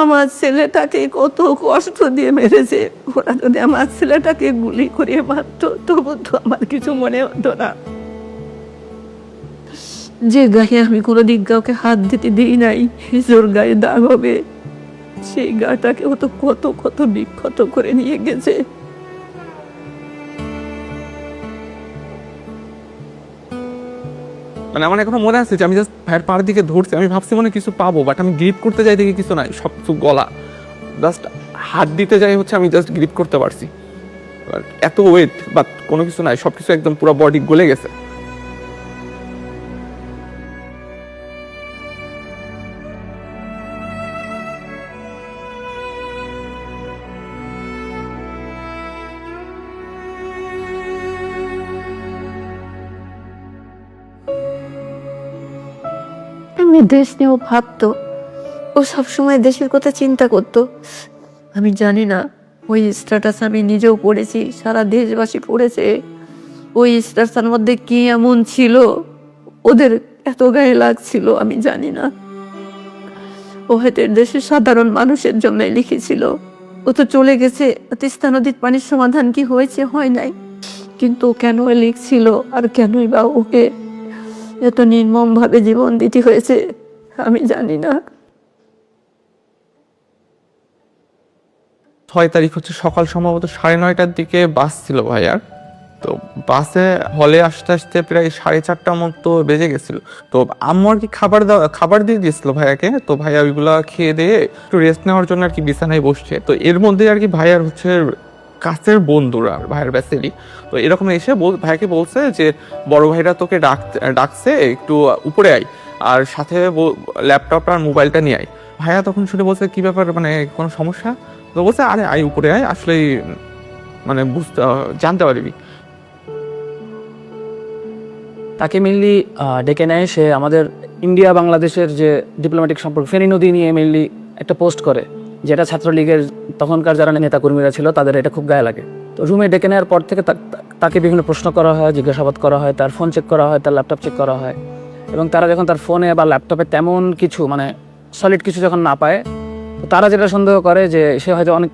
আমার ছেলেটাকে কত কষ্ট দিয়ে মেরেছে। ওরা যদি আমার ছেলেটাকে গুলি করে মারতো তবু তো আমার কিছু মনে হতো না। যে গায়ে আমি কোনোদিন কাউকে হাত দিতে দিই নাই, জোর গায়ে দাগ হবে, সেই গাটাকে ও তো কত কত বিক্ষত করে নিয়ে গেছে। মানে আমার এখনো মনে আছে যে আমি জাস্ট ভাইয়ের পাড়ের দিকে ধরছি, আমি ভাবছি মনে কিছু পাবো, বাট আমি গ্রিপ করতে যাই দেখি কিছু নাই, সব কিছু গলা। জাস্ট হাত দিতে যাই হচ্ছে আমি জাস্ট গ্রিপ করতে পারছি, এত ওয়েট বাট কোনো কিছু নাই, সব কিছু একদম পুরো বডি গলে গেছে। আমি দেশ নিয়েও ভাবতো, ও সবসময় দেশের কথা চিন্তা করতো। আমি জানি না ওই স্ট্যাটাস আমি নিজেও পড়েছি, সারা দেশবাসী পড়েছে। ওই স্ট্যাটাসের মধ্যে কি এমন ছিল ওদের এত গায়ে লাগছিল আমি জানি না। ও হয়তো দেশের সাধারণ মানুষের জন্য লিখেছিল। ও তো চলে গেছে, তিস্তা নদীর পানির সমাধান কি হয়েছে? হয় নাই। কিন্তু কেন লিখছিল আর কেনই বা ওকে এত নির্মম ভাবে জীবন দিতে হয়েছে আমি জানি না। 6 তারিখ হচ্ছে সকাল সম্ভবত 9:30টার দিকে বাস ছিল ভাইয়ার। তো বাসে হলে আসতে আসতে প্রায় 4:30টার মতো বেজে গেছিল। তো আম্মু আর কি খাবার দিয়ে দিয়েছিল ভাইয়াকে। তো ভাইয়া ওইগুলা খেয়ে দিয়ে একটু রেস্ট নেওয়ার জন্য আর কি বিছানায় বসছে। তো এর মধ্যে আর কি ভাইয়ার হচ্ছে কাছের বন্ধুরা ভাইয়ের ব্যাচেরই তো এরকম এসে ভাইয়াকে বলছে যে বড় ভাইরা তোকে ডাকছে, একটু উপরে আয়, আর সাথে ল্যাপটপ আর মোবাইলটা নিয়ে আয়। ভাইয়া তখন শুনে বলছে কি ব্যাপার, মানে কোনো সমস্যা? তো বলছে আরে আয় উপরে আয়, আসলে মানে জানতে পারবি। তাকে মেনলি ডেকে নেয়, সে আমাদের ইন্ডিয়া বাংলাদেশের যে ডিপ্লোম্যাটিক সম্পর্ক ফেনী নদী নিয়ে মেনলি একটা পোস্ট করে, যেটা ছাত্রলীগের তখনকার যারা নেতাকর্মীরা ছিল তাদের এটা খুব গায়ে লাগে। তো রুমে ডেকে নেওয়ার পর থেকে তাকে বিভিন্ন প্রশ্ন করা হয়, জিজ্ঞাসাবাদ করা হয়, তার ফোন চেক করা হয়, তার ল্যাপটপ চেক করা হয়। এবং তারা যখন তার ফোনে বা ল্যাপটপে তেমন কিছু মানে সলিড কিছু যখন না পায়, তো তারা যেটা সন্দেহ করে যে সে হয়তো অনেক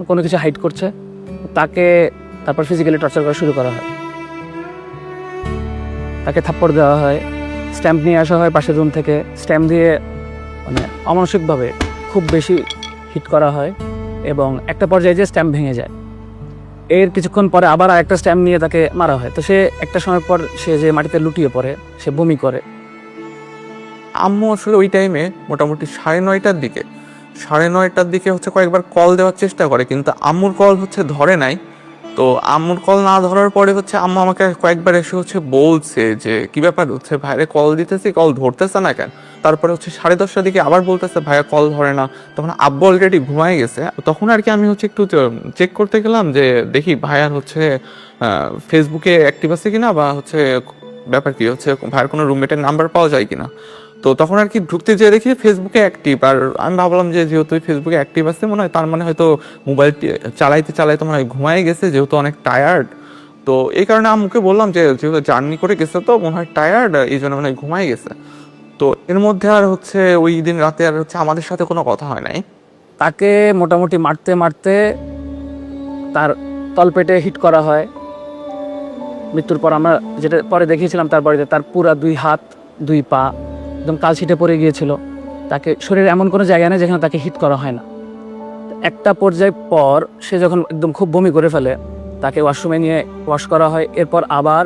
কোনো কিছু হাইড করছে, তাকে তারপর ফিজিক্যালি টর্চার করা শুরু করা হয়। তাকে থাপ্পড় দেওয়া হয়, স্ট্যাম্প নিয়ে আসা হয় পাশের রুম থেকে, স্ট্যাম্প দিয়ে মানে অমানসিকভাবে খুব বেশি হিট করা হয় এবং একটা পর্যায়ে যে স্ট্যাম্প ভেঙে যায়। এর কিছুক্ষণ পরে আবার আরেকটা স্ট্যাম্প নিয়ে তাকে মারা হয়। তো সে একটা সময় পর সে যে মাটিতে লুটিয়ে পড়ে, সে বমি করে। আম্মু আসলে ওই টাইমে মোটামুটি 9:30টার দিকে হচ্ছে কয়েকবার কল দেওয়ার চেষ্টা করে, কিন্তু আম্মুর কল হচ্ছে ধরে নাই। তো আম্মুর কল না ধরার পরে হচ্ছে আম্মু আমাকে কয়েকবার এসে হচ্ছে বলছে যে কি ব্যাপার, হচ্ছে ভাইরে কল দিতেছি, কল ধরতেছে না কেন? তারপরে হচ্ছে 10:30টার দিকে আবার বলতেছে ভাইয়া কল ধরে না। তখন আব্বু অলরেডি ঘুমায় গেছে। তখন আর কি আমি হচ্ছে একটু চেক করতে গেলাম যে দেখি ভাইয়ার হচ্ছে ফেসবুকে অ্যাক্টিভ আছে কিনা, বা হচ্ছে ব্যাপার কি হচ্ছে ভাইয়ের কোনো রুমমেটের নাম্বার পাওয়া যায় কিনা। তো তখন আর কি ঢুকতে যেয়ে দেখি ফেসবুকে অ্যাক্টিভ। আর আমি ভাবলাম যে যেহেতু ফেসবুকে অ্যাক্টিভ আছে মনে হয়, তার মানে হয়তো মোবাইল চালাইতে মনে হয় ঘুমায় গেছে, যেহেতু অনেক টায়ার্ড। তো এই কারণে আম্মুকে বললাম যে যেহেতু জার্নি করে গেছে তো মনে হয় টায়ার্ড, এই জন্য মনে হয় ঘুমায় গেছে। তো এর মধ্যে আর হচ্ছে ওই দিন রাতে আর হচ্ছে আমাদের সাথে কোনো কথা হয় নাই। তাকে মোটামুটি মারতে মারতে তার তলপেটে হিট করা হয়। মৃত্যুর পর আমরা যেটা পরে দেখিয়েছিলাম তার বাড়িতে, তার পুরা 2 হাত 2 পা একদম কালশিটে পড়ে গিয়েছিল। তাকে শরীরে এমন কোনো জায়গা নেই যেখানে তাকে হিট করা হয় না। একটা পর্যায় পর সে যখন একদম খুব বমি করে ফেলে, তাকে ওয়াশরুমে নিয়ে ওয়াশ করা হয়, এরপর আবার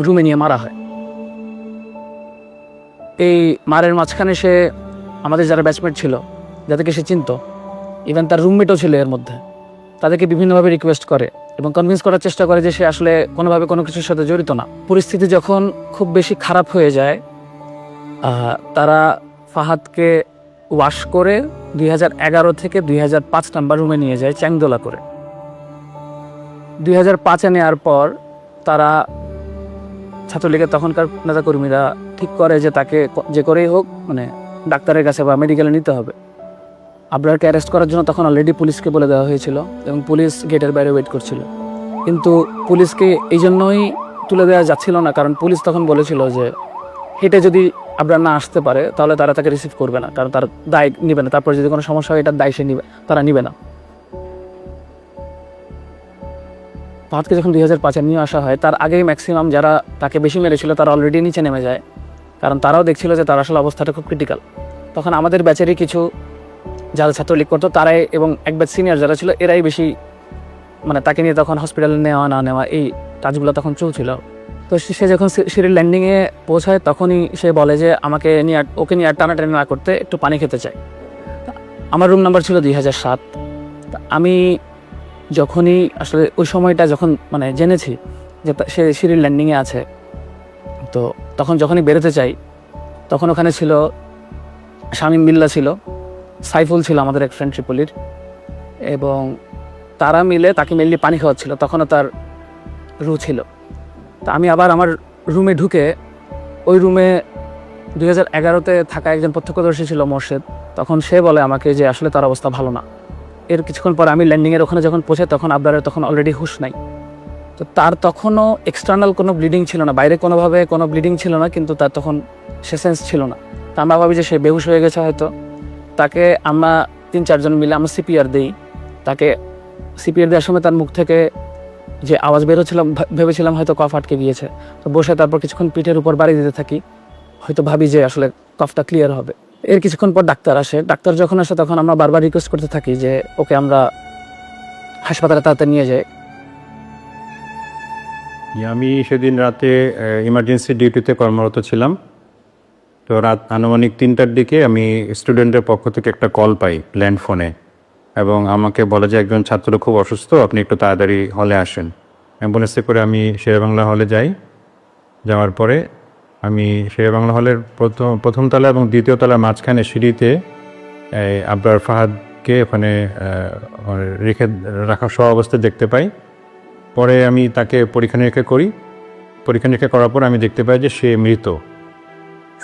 রুমে নিয়ে মারা হয়। এই মারের মাঝখানে সে আমাদের যারা ব্যাচমেট ছিল, যাদেরকে সে চিনত, ইভেন তার রুমমেটও ছিল এর মধ্যে, তাদেরকে বিভিন্নভাবে রিকোয়েস্ট করে এবং কনভিন্স করার চেষ্টা করে যে সে আসলে কোনোভাবে কোনো কিছুর সাথে জড়িত না। পরিস্থিতি যখন খুব বেশি খারাপ হয়ে যায়, তারা ফাহাদকে ওয়াশ করে 2011 থেকে 2005 নাম্বার রুমে নিয়ে যায় চ্যাংদোলা করে। 2005-এ নেওয়ার পর তারা ছাত্রলীগের তখনকার নেতাকর্মীরা ঠিক করে যে তাকে যে করেই হোক মানে ডাক্তারের কাছে বা মেডিকেলে নিতে হবে। আবরারকে অ্যারেস্ট করার জন্য তখন অলরেডি পুলিশকে বলে দেওয়া হয়েছিল এবং পুলিশ গেটের বাইরে ওয়েট করছিল। কিন্তু পুলিশকে এই জন্যই তুলে দেওয়া যাচ্ছিল না, কারণ পুলিশ তখন বলেছিল যে হেঁটে যদি আবরার না আসতে পারে তাহলে তারা তাকে রিসিভ করবে না, কারণ তার দায় নিবে না। তারপর যদি কোনো সমস্যা হয় এটার দায় সে নিবে, তারা নিবে না। ফাহাদকে যখন 2005-এ নিয়ে আসা হয় তার আগেই ম্যাক্সিমাম যারা তাকে বেশি মেরেছিল তারা অলরেডি নিচে নেমে যায়, কারণ তারাও দেখছিল যে তার আসলে অবস্থাটা খুব ক্রিটিক্যাল। তখন আমাদের ব্যাচেরই কিছু যারা ছাত্রলীগ করতো তারাই এবং এক ব্যাচ সিনিয়র যারা ছিল এরাই বেশি মানে তাকে নিয়ে তখন হসপিটালে নেওয়া না নেওয়া এই কাজগুলো তখন চলছিল। তো সে যখন সিঁড়ির ল্যান্ডিংয়ে পৌঁছায় তখনই সে বলে যে ওকে নিয়ে আর টানাটানি না করতে একটু পানি খেতে চাই। আমার রুম নাম্বার ছিল 2007। আমি যখনই আসলে ওই সময়টা যখন মানে জেনেছি যে সে সিঁড়ির ল্যান্ডিংয়ে আছে, তো তখন যখনই বেরোতে চাই তখন ওখানে ছিল শামীম বিল্লাহ ছিল, সাইফুল ছিল আমাদের এক ফ্রেন্ড ট্রিপলির, এবং তারা মিলে তাকে মেনলি পানি খাওয়াচ্ছিল। তখনও তার রু ছিল। তা আমি আবার আমার রুমে ঢুকে ওই রুমে 2011-তে থাকা একজন প্রত্যক্ষদর্শী ছিল মোর্শেদ, তখন সে বলে আমাকে যে আসলে তার অবস্থা ভালো না। এর কিছুক্ষণ পরে আমি ল্যান্ডিংয়ের ওখানে যখন পৌঁছে তখন আবরারের তখন অলরেডি হুঁশ নাই। তো তার তখনও এক্সটার্নাল কোনো ব্লিডিং ছিল না, বাইরে কোনোভাবে কোনো ব্লিডিং ছিল না, কিন্তু তার তখন সে সেন্স ছিল না। তা আমরা ভাবি যে সে বেহুশ হয়ে গেছে হয়তো। তাকে আমরা 3-4 জন মিলে আমরা সিপিআর দিই। তাকে সিপিআর দেওয়ার সময় তার মুখ থেকে যে আওয়াজ বেরোচ্ছিলাম ভেবেছিলাম হয়তো কফ আটকে গিয়েছে। তো বসে তারপর কিছুক্ষণ পিঠের উপর বাড়ি দিতে থাকি, হয়তো ভাবি যে আসলে কফটা ক্লিয়ার হবে। এর কিছুক্ষণ পর ডাক্তার আসে। ডাক্তার যখন আসে তখন আমরা বারবার রিকোয়েস্ট করতে থাকি যে ওকে আমরা হাসপাতালে তাড়াতাড়ি নিয়ে যাই। আমি সেদিন রাতে ইমার্জেন্সি ডিউটিতে কর্মরত ছিলাম। তো রাত আনুমানিক 3টার দিকে আমি স্টুডেন্টের পক্ষ থেকে একটা কল পাই ল্যান্ড ফোনে, এবং আমাকে বলে যে একজন ছাত্র খুব অসুস্থ, আপনি একটু তাড়াতাড়ি হলে আসেন। অ্যাম্বুলেন্সে করে আমি শেরেবাংলা হলে যাই। যাওয়ার পরে আমি শেরেবাংলা হলের প্রথম তলা এবং দ্বিতীয় তলার মাঝখানে সিঁড়িতে আবরার ফাহাদকে ওখানে রাখা সহ অবস্থায় দেখতে পাই। পরে আমি তাকে পরীক্ষা নিরীক্ষা করার পর আমি দেখতে পাই যে সে মৃত।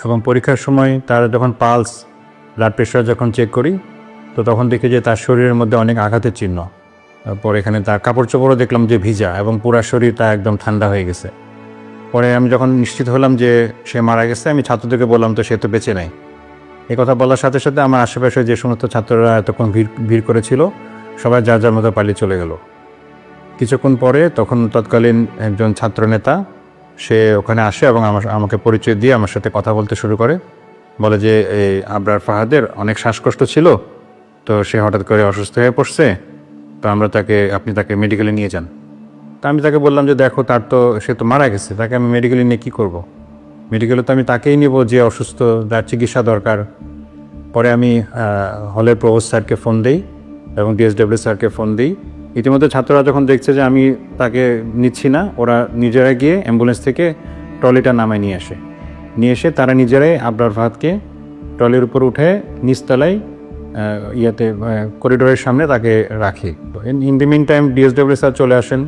এবং পরীক্ষার সময় তার যখন পালস, ব্লাড প্রেশার যখন চেক করি, তো তখন দেখি যে তার শরীরের মধ্যে অনেক আঘাতের চিহ্ন। তারপর এখানে তার কাপড় চোপড়ও দেখলাম যে ভিজা, এবং পুরা শরীর তার একদম ঠান্ডা হয়ে গেছে। পরে আমি যখন নিশ্চিত হলাম যে সে মারা গেছে, আমি ছাত্রদেরকে বললাম তো সে তো বেঁচে নাই। এই কথা বলার সাথে সাথে আমার আশেপাশে যে সমস্ত ছাত্ররা এতক্ষণ ভিড় করেছিল সবাই যার যার মতো পালিয়ে চলে গেল। কিছুক্ষণ পরে তখন তৎকালীন একজন ছাত্র নেতা সে ওখানে আসে এবং আমাকে পরিচয় দিয়ে আমার সাথে কথা বলতে শুরু করে। বলে যে এই আবরার ফাহাদের অনেক শ্বাসকষ্ট ছিল, তো সে হঠাৎ করে অসুস্থ হয়ে পড়ছে, তো আপনি তাকে মেডিকেলে নিয়ে যান। তা আমি তাকে বললাম যে দেখো সে তো মারা গেছে, তাকে আমি মেডিকেলে নিয়ে কী করব। মেডিকেলে তো আমি তাকেই নিব যে অসুস্থ, যার চিকিৎসা দরকার। পরে আমি হলের প্রভোস্ট স্যারকে ফোন দিই এবং ডিএসডব্লিউ স্যারকে ফোন দিই। ইতিমধ্যে ছাত্ররা যখন দেখছে যে আমি তাকে নিচ্ছি না, ওরা নিজেরা গিয়ে অ্যাম্বুলেন্স থেকে ট্রলিটা নামায় নিয়ে এসে তারা নিজেরাই আবরার ফাহাদকে ট্রলির উপর উঠে নিচতলায় করিডোরের সামনে তাকে রাখি। In the meantime DSW sir চলে আসেন,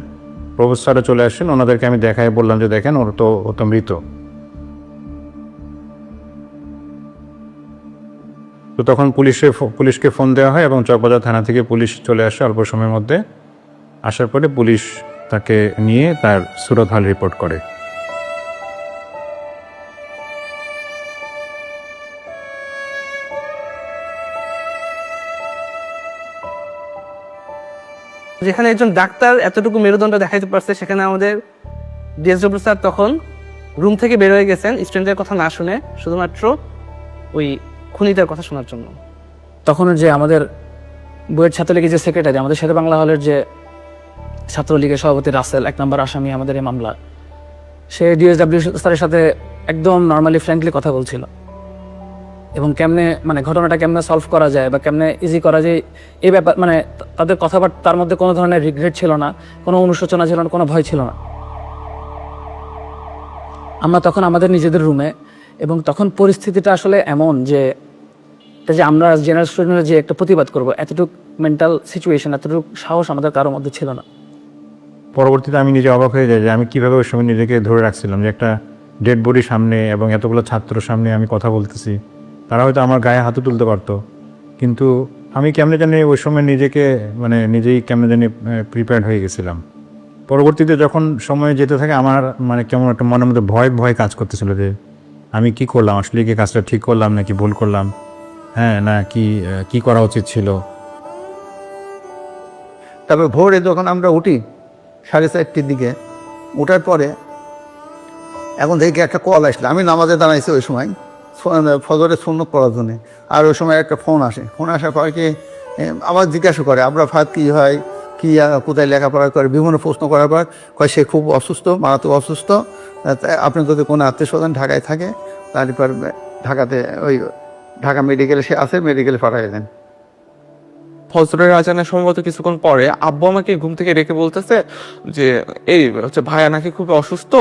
প্রভোস্ট স্যারও চলে আসেন। ওনাদেরকে আমি বললাম যে দেখেন ও তো মৃত। তো তখন পুলিশকে ফোন দেওয়া হয় এবং চকবাজার থানা থেকে পুলিশ চলে আসে অল্প সময়ের মধ্যে। আসার পরে পুলিশ তাকে নিয়ে তার সুরত হাল রিপোর্ট করে। যেখানে একজন ডাক্তার এতটুকু মেরুদণ্ড দেখাইতে পারছে, সেখানে আমাদের ডিএসডব্লিউ স্যার তখন রুম থেকে বের হয়ে গেছেন স্টুডেন্টের কথা না শুনে, শুধুমাত্র ওই খুনিটার কথা শোনার জন্য। তখন যে আমাদের বইয়ের ছাত্রলীগের যে সেক্রেটারি, আমাদের শেরে বাংলা হলের যে ছাত্রলীগের সভাপতি রাসেল, 1 নম্বর আসামি আমাদের এই মামলা, সে ডিএসডব্লিউ স্যারের সাথে একদম নর্মালি ফ্র্যাঙ্কলি কথা বলছিল এবং ঘটনাটা কেমনে সলভ করা যায় বা কেমনে ইজি করা যায় এই ব্যাপার, তাদের কথাবার্তার মধ্যে কোনো ধরনের রিগ্রেট ছিল না, কোনো অনুশোচনা ছিল না, কোনো ভয় ছিল না। আমরা তখন আমাদের নিজেদের রুমে, এবং তখন পরিস্থিতিটা আসলে এমন যে আমরা জেনারেল স্টুডেন্টরা যে একটা প্রতিবাদ করব, এতটুকু মেন্টাল সিচুয়েশন, এতটুকু সাহস আমাদের কারোর মধ্যে ছিল না। পরবর্তীতে আমি নিজে অবাক হয়ে যাই যে আমি কীভাবে ওই সময় নিজেকে ধরে রাখছিলাম যে একটা ডেড বডির সামনে এবং এতগুলো ছাত্রর সামনে আমি কথা বলতেছি। তারা হয়তো আমার গায়ে হাতও তুলতে পারতো, কিন্তু আমি কেমনে জানি ওই সময় নিজেই কেমনে জানি প্রিপেয়ার্ড হয়ে গেছিলাম। পরবর্তীতে যখন সময় যেতে থাকে আমার কেমন একটা মনের মধ্যে ভয় কাজ করতেছিল যে আমি কি করলাম, আসলে কি কাজটা ঠিক করলাম নাকি ভুল করলাম, হ্যাঁ, না কি করা উচিত ছিল। তারপর ভোরে যখন আমরা উঠি 4:30টার দিকে, ওঠার পরে এখন দেখি একটা কল আসলে, আমি নামাজে দাঁড়াইছি ওই সময় ফজরের সুন্নত পড়ার জন্যে। আর ওই সময় একটা ফোন আসার পরে কি আবার জিজ্ঞাসা করে আবরার ফাহাদ কী হয়, কি কোথায় লেখাপড়া করে, বিভিন্ন প্রশ্ন করার পর কয় সে খুব অসুস্থ, মারাত্মক অসুস্থ, আপনি যদি কোনো আত্মীয় স্বজন ঢাকায় থাকে তারপর ঢাকাতে ওই ঢাকা মেডিকেলে সে আছে, মেডিকেলে পাঠিয়ে দেন। ফজরের আজানের সম্ভবত কিছুক্ষণ পরে আব্বু আমাকে ঘুম থেকে ডেকে বলতেছে যে এই হচ্ছে ভাইয়া নাকি খুব অসুস্থ,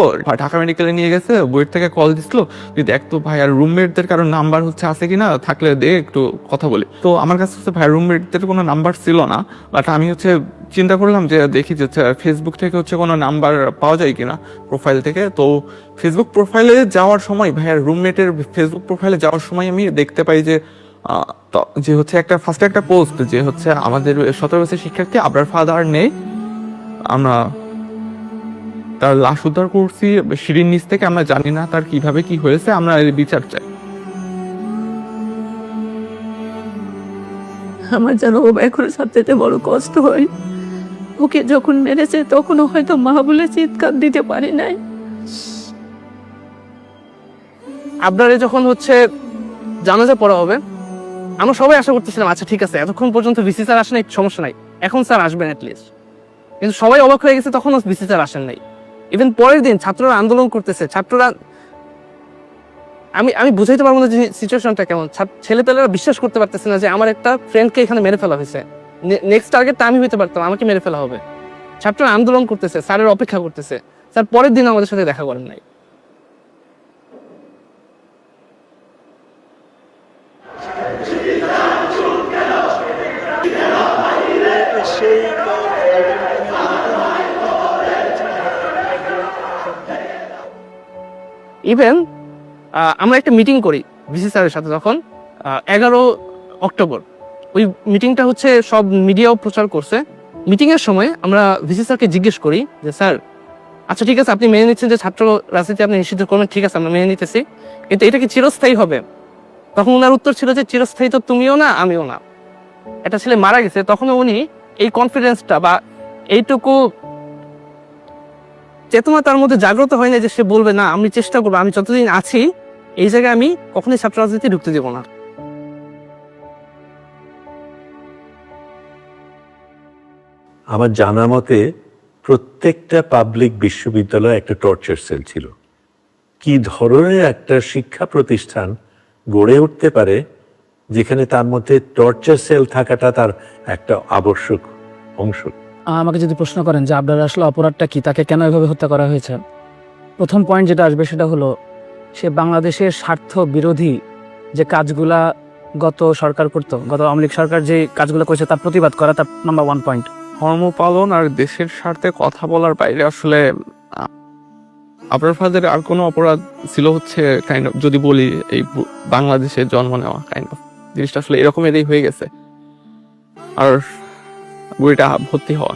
ঢাকা মেডিকেলে নিয়ে গেছে, বুয়েট থেকে কল দিছিল, তুই দেখ তো ভাইয়ার রুমমেটদের কারো নাম্বার হচ্ছে আছে কিনা, থাকলে দে একটু কথা বলি। তো আমার কাছে হচ্ছে ভাইয়ার রুমমেটদের কোনো নাম্বার ছিল না, বাট আমি হচ্ছে চিন্তা করলাম যে দেখি যে ফেসবুক থেকে হচ্ছে কোনো নাম্বার পাওয়া যায় কিনা প্রোফাইল থেকে। তো ফেসবুক প্রোফাইলে যাওয়ার সময়, ভাইয়ার রুমমেটের ফেসবুক প্রোফাইলে যাওয়ার সময় আমি দেখতে পাই যে হচ্ছে ফার্স্টে একটা পোস্ট যে হচ্ছে আমাদের 17 বছরের শিক্ষার্থী আবরার ফাদার নেই, আমরা তার লাশ উদ্ধার করছি সিঁড়ির নিচ থেকে, আমরা জানি না তার কিভাবে কি হয়েছে, আমরা এর বিচার চাই। আমার যেন ও এখন সবচেয়ে বড় কষ্ট হয়। ওকে যখন মেরেছে তখনও হয়তো মা বলে চিৎকার দিতে পারি নাই। আপনারে যখন হচ্ছে জানাজা পড়া হবে, আমরা সবাই আশা করতেছিলাম আচ্ছা ঠিক আছে, এতক্ষণ পর্যন্ত ভিসি স্যার আসেন নাই, সমস্যা নাই, এখন স্যার আসবেন অ্যাটলিস্ট। কিন্তু সবাই অবাক হয়ে গেছে, তখনও ভিসি স্যার আসেন নাই। ইভেন পরের দিন ছাত্ররা আন্দোলন করতেছে, ছাত্ররা আমি বুঝাইতে পারবো না যে সিচুয়েশনটা কেমন। ছেলেপেলেরা বিশ্বাস করতে পারতেছে না যে আমার একটা ফ্রেন্ডকে এখানে মেরে ফেলা হয়েছে, নেক্সট টার্গেটটা আমি হইতে পারতাম, আমাকে মেরে ফেলা হবে। ছাত্ররা আন্দোলন করতেছে, স্যারের অপেক্ষা করতেছে, স্যার পরের দিন আমাদের সাথে দেখা করেন নাই। ইভেন আমরা একটা মিটিং করি ভিসি স্যারের সাথে তখন 11 অক্টোবর। ওই মিটিংটা হচ্ছে সব মিডিয়াও প্রচার করছে। মিটিংয়ের সময় আমরা ভিসি স্যারকে জিজ্ঞেস করি যে স্যার আচ্ছা ঠিক আছে, আপনি মেনে নিচ্ছেন যে ছাত্র রাজনীতি আপনি নিষিদ্ধ করবেন, ঠিক আছে আমরা মেনে নিতেছি, কিন্তু এটা কি চিরস্থায়ী হবে? তখন ওনার উত্তর ছিল যে চিরস্থায়ী তো তুমিও না আমিও না। একটা ছেলে মারা গেছে, তখনও উনি এই কনফিডেন্সটা বা এইটুকু চেতনা তার মধ্যে জাগ্রত হয় না যে সে বলবে না আমি চেষ্টা করবো, আমি যতদিন আছি এই জায়গায় আমি কখনোই ছাত্র রাজনীতি ঢুকতে দেবো না। আমার জানা মতে প্রত্যেকটা পাবলিক বিশ্ববিদ্যালয়ে একটা টর্চার সেল ছিল। কি ধরনের একটা শিক্ষা প্রতিষ্ঠান গড়ে উঠতে পারে যেখানে তার মধ্যে টর্চার সেল থাকাটা তার একটা আবশ্যক অংশ? আমাকে যদি প্রশ্ন করেন যে আবরার আসলে অপরাধটা কি, তাকে কেন এভাবে হত্যা করা হয়েছে, প্রথম পয়েন্ট যেটা আসবে সেটা হলো সে বাংলাদেশের স্বার্থ বিরোধী যে কাজগুলা গত সরকার করতো, গত আওয়ামী লীগ সরকার যে কাজগুলো করেছে তার প্রতিবাদ করা, তার নাম্বার 1 পয়েন্ট। ধর্ম পালন আর দেশের স্বার্থে কথা বলার বাইরে আসলে আবরার ফাদারের আর কোনো অপরাধ ছিল হচ্ছে কাইন্ড অফ, যদি বলি এই বাংলাদেশে জন্ম নেওয়া, কাইন্ড অফ জিনিসটা আসলে এরকমেরই হয়ে গেছে, আর বইটা ভর্তি হওয়া।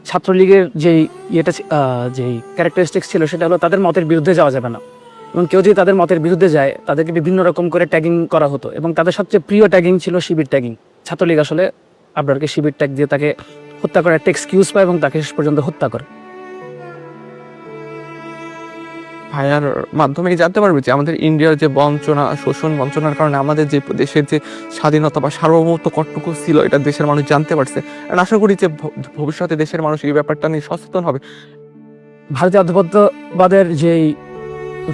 ছাত্রলীগের যেই ক্যারেক্টারিস্টিক্স ছিল সেটা হলো তাদের মতের বিরুদ্ধে যাওয়া যাবে না, এবং কেউ যদি তাদের মতের বিরুদ্ধে যায় তাদেরকে বিভিন্ন রকম করে ট্যাগিং করা হতো, এবং তাদের সবচেয়ে প্রিয় ট্যাগিং ছিল শিবির ট্যাগিং। ছাত্রলীগ আসলে আবরারকে শিবির ট্যাগ দিয়ে তাকে হত্যা করার একটা এক্সকিউজ পায় এবং তাকে শেষ পর্যন্ত হত্যা করে। ভাইয়ার মাধ্যমে জানতে পারবে যে আমাদের ইন্ডিয়ার যে বঞ্চনা, শোষণ বঞ্চনার কারণে আমাদের যে দেশের যে স্বাধীনতা বা সার্বভৌমত্ব কতটুকু ছিল এটা দেশের মানুষ জানতে পারছে। আর আশা করি যে ভবিষ্যতে দেশের মানুষ এই ব্যাপারটা নিয়ে সচেতন হবে। ভারতীয় আধিপত্যবাদের যেই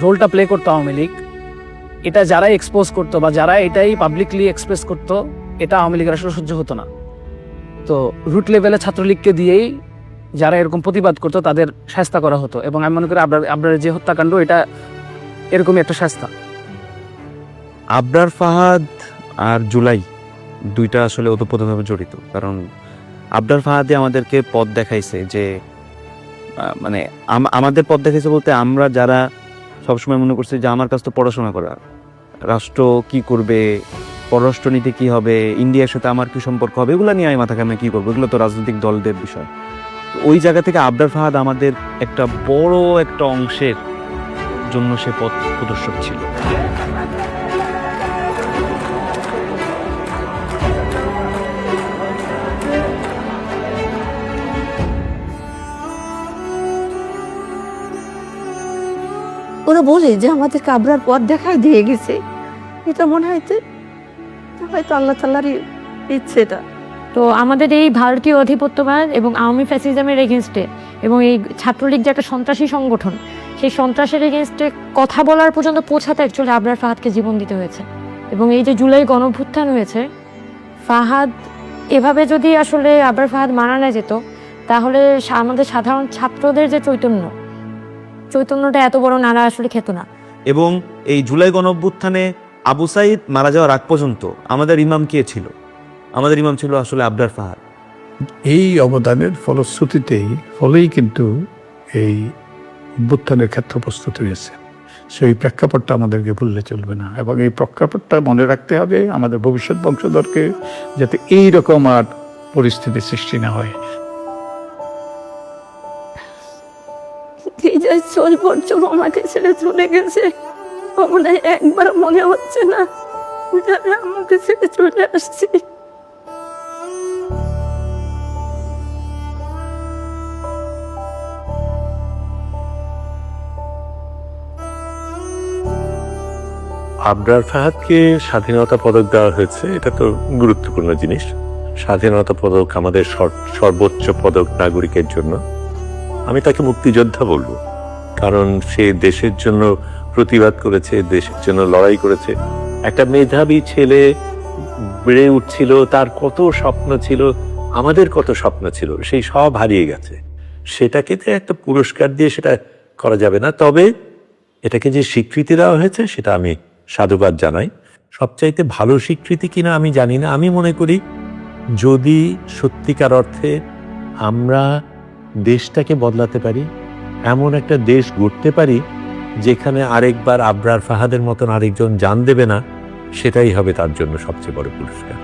রোলটা প্লে করতো আওয়ামী লীগ, এটা যারাই এক্সপোজ করতো বা যারা এটাই পাবলিকলি এক্সপ্রেস করতো, এটা আওয়ামী লীগের আসলে সহ্য হতো না। তো রুট লেভেলে ছাত্রলীগকে দিয়েই যারা এরকম প্রতিবাদ করতো তাদের শাস্তা করা হতো, এবং আমি মনে করি আবরারের যে হত্যাকাণ্ড এটা এরকমই একটা শাস্তা। আবরার ফাহাদ আর জুলাই দুইটা আসলে ওতপ্রোতভাবে জড়িত, কারণ আবরার ফাহাদে আমাদেরকে পথ দেখাইছে যে মানে আমাদের পথ দেখাইছে বলতে আমরা যারা সবসময় মনে করছি যে আমার কাছ তো পড়াশোনা করা, রাষ্ট্র কি করবে, পররাষ্ট্রনীতি কি হবে, ইন্ডিয়ার সাথে আমার কি সম্পর্ক হবে, এগুলো নিয়ে আমি মাথা ঘামে কি করবো, এগুলো তো রাজনৈতিক দলদের বিষয়। তো ওই জায়গা থেকে আবরার ফাহাদ আমাদের একটা বড় একটা অংশের জন্য সে পথ প্রদর্শক ছিল। ওরা বলে যে আমাদেরকে আবরার পথ দেখায় দিয়ে গেছে, এটা মনে হয়তো হয়তো আল্লাহ তাআলারই ইচ্ছে এটা। তো আমাদের এই ভারতীয় আধিপত্যবাদ এবং আওয়ামী ফ্যাসিজমের এগেনস্টে এবং এই ছাত্রলীগ যে একটা সন্ত্রাসী সংগঠন, সেই সন্ত্রাসের এগেনস্টে কথা বলার পর্যন্ত পৌঁছাতে অ্যাকচুয়ালি আবরার ফাহাদকে জীবন দিতে হয়েছে। এবং এই যে জুলাই গণঅভ্যুত্থান হয়েছে, ফাহাদ এভাবে যদি আসলে আবরার ফাহাদ মারা না যেত, তাহলে আমাদের সাধারণ ছাত্রদের যে চৈতন্যটা এত বড় নাড়া আসলে খেত না। এবং এই জুলাই গণঅভ্যুত্থানে আবু সাইদ মারা যাওয়ার আগ পর্যন্ত আমাদের ইমাম কে ছিল? আমাদের ইমাম ছিল আসলে আবরার ফাহাদ। এই অবদানের ফলেই কিন্তু এই অভ্যুত্থানের ক্ষেত্র প্রস্তুত হয়েছে। সেই প্রেক্ষাপটটা আমাদেরকে ভুললে চলবে না, এবং এই প্রেক্ষাপটটা মনে রাখতে হবে আমাদের ভবিষ্যৎ বংশধরকে, যাতে এইরকম আর পরিস্থিতি সৃষ্টি না হয়। চল বর্জন আমাকে ছেড়ে চলে গেছে, মনে একবার মনে হচ্ছে না আমাকে ছেড়ে চলে আসছে। আবরার ফাহাদকে স্বাধীনতা পদক দেওয়া হয়েছে, এটা তো গুরুত্বপূর্ণ জিনিস। স্বাধীনতা পদক আমাদের সর্বোচ্চ পদক নাগরিকের জন্য। আমি তাকে মুক্তিযোদ্ধা বলবো, কারণ সে দেশের জন্য প্রতিবাদ করেছে, দেশের জন্য লড়াই করেছে। একটা মেধাবী ছেলে বেড়ে উঠছিল, তার কত স্বপ্ন ছিল, আমাদের কত স্বপ্ন ছিল, সেই সব হারিয়ে গেছে। সেটাকে তো একটা পুরস্কার দিয়ে সেটা করা যাবে না। তবে এটাকে যে স্বীকৃতি দেওয়া হয়েছে সেটা আমি সাধুবাদ জানাই। সবচাইতে ভালো স্বীকৃতি কিনা আমি জানি না। আমি মনে করি যদি সত্যিকার অর্থে আমরা দেশটাকে বদলাতে পারি, এমন একটা দেশ গড়তে পারি যেখানে আরেকবার আবরার ফাহাদের মতন আরেকজন জান দেবে না, সেটাই হবে তার জন্য সবচেয়ে বড় পুরস্কার।